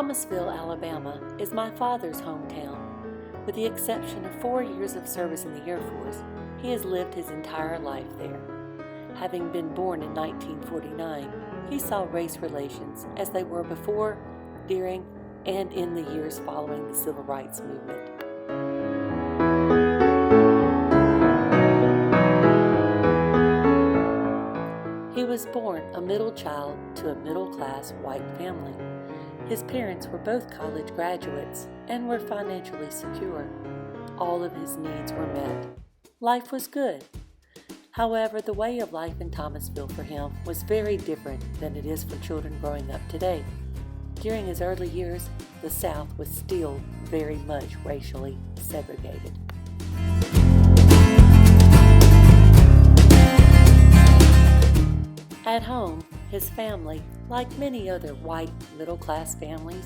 Thomasville, Alabama is my father's hometown. With the exception of 4 years of service in the Air Force, he has lived his entire life there. Having been born in 1949, he saw race relations as they were before, during, and in the years following the Civil Rights Movement. He was born a middle child to a middle-class white family. His parents were both college graduates and were financially secure. All of his needs were met. Life was good. However, the way of life in Thomasville for him was very different than it is for children growing up today. During his early years, the South was still very much racially segregated. At home, his family, like many other white middle-class families,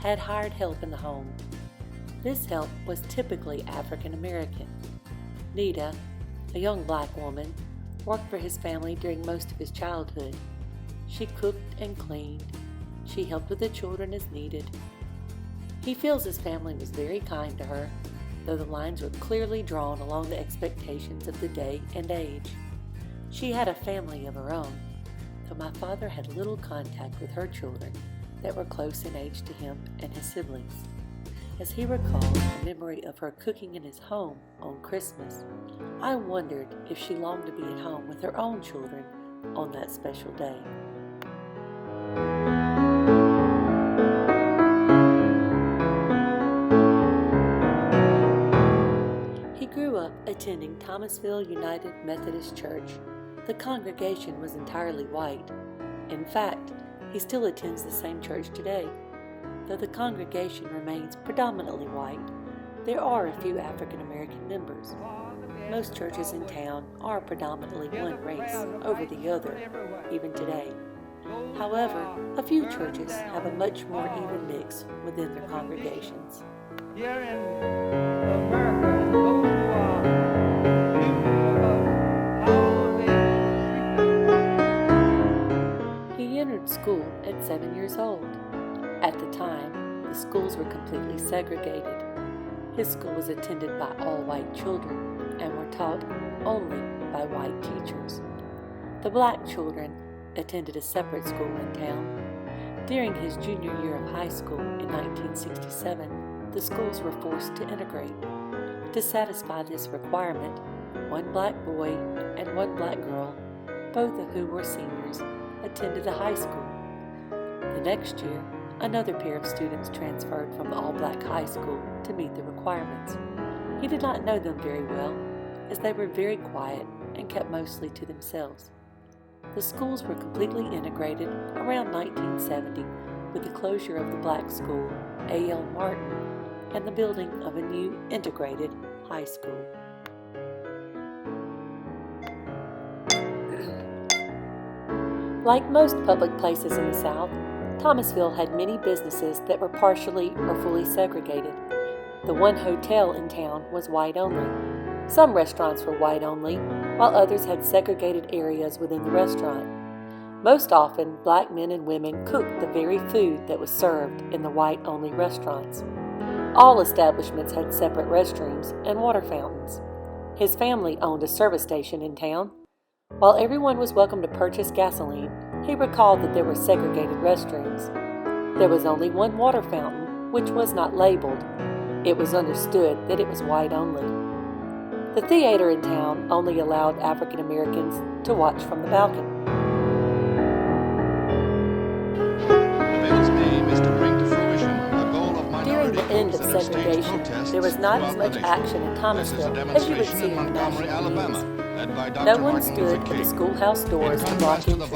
had hired help in the home. This help was typically African American. Nita, a young black woman, worked for his family during most of his childhood. She cooked and cleaned. She helped with the children as needed. He feels his family was very kind to her, though the lines were clearly drawn along the expectations of the day and age. She had a family of her own, though my father had little contact with her children that were close in age to him and his siblings. As he recalled the memory of her cooking in his home on Christmas, I wondered if she longed to be at home with her own children on that special day. He grew up attending Thomasville United Methodist Church. The congregation was entirely white. In fact, he still attends the same church today. Though the congregation remains predominantly white, there are a few African American members. Most churches in town are predominantly one race over the other, even today. However, a few churches have a much more even mix within their congregations. Here in America, those who are He entered school at 7 years old. At the time, the schools were completely segregated. His school was attended by all white children and were taught only by white teachers. The black children attended a separate school in town. During his junior year of high school in 1967, the schools were forced to integrate. To satisfy this requirement, one black boy and one black girl, both of whom were seniors, attended the high school. The next year, another pair of students transferred from the all-black high school to meet the requirements. He did not know them very well, as they were very quiet and kept mostly to themselves. The schools were completely integrated around 1970 with the closure of the black school, A.L. Martin, and the building of a new integrated high school. Like most public places in the South, Thomasville had many businesses that were partially or fully segregated. The one hotel in town was white only. Some restaurants were white only, while others had segregated areas within the restaurant. Most often, black men and women cooked the very food that was served in the white-only restaurants. All establishments had separate restrooms and water fountains. His family owned a service station in town. While everyone was welcome to purchase gasoline, he recalled that there were segregated restrooms. There was only one water fountain, which was not labeled. It was understood that it was white only. The theater in town only allowed African Americans to watch from the balcony. During the end of segregation, there was not as much action in Thomasville as you would see in the national news. No one stood at the schoolhouse doors to block entry.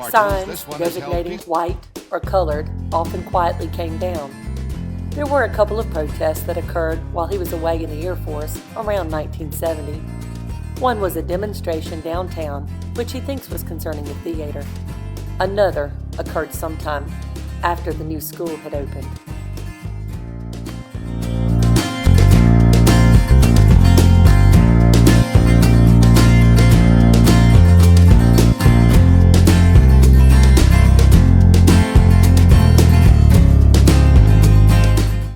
Signs designating white or colored often quietly came down. There were a couple of protests that occurred while he was away in the Air Force around 1970. One was a demonstration downtown, which he thinks was concerning the theater. Another occurred sometime after the new school had opened.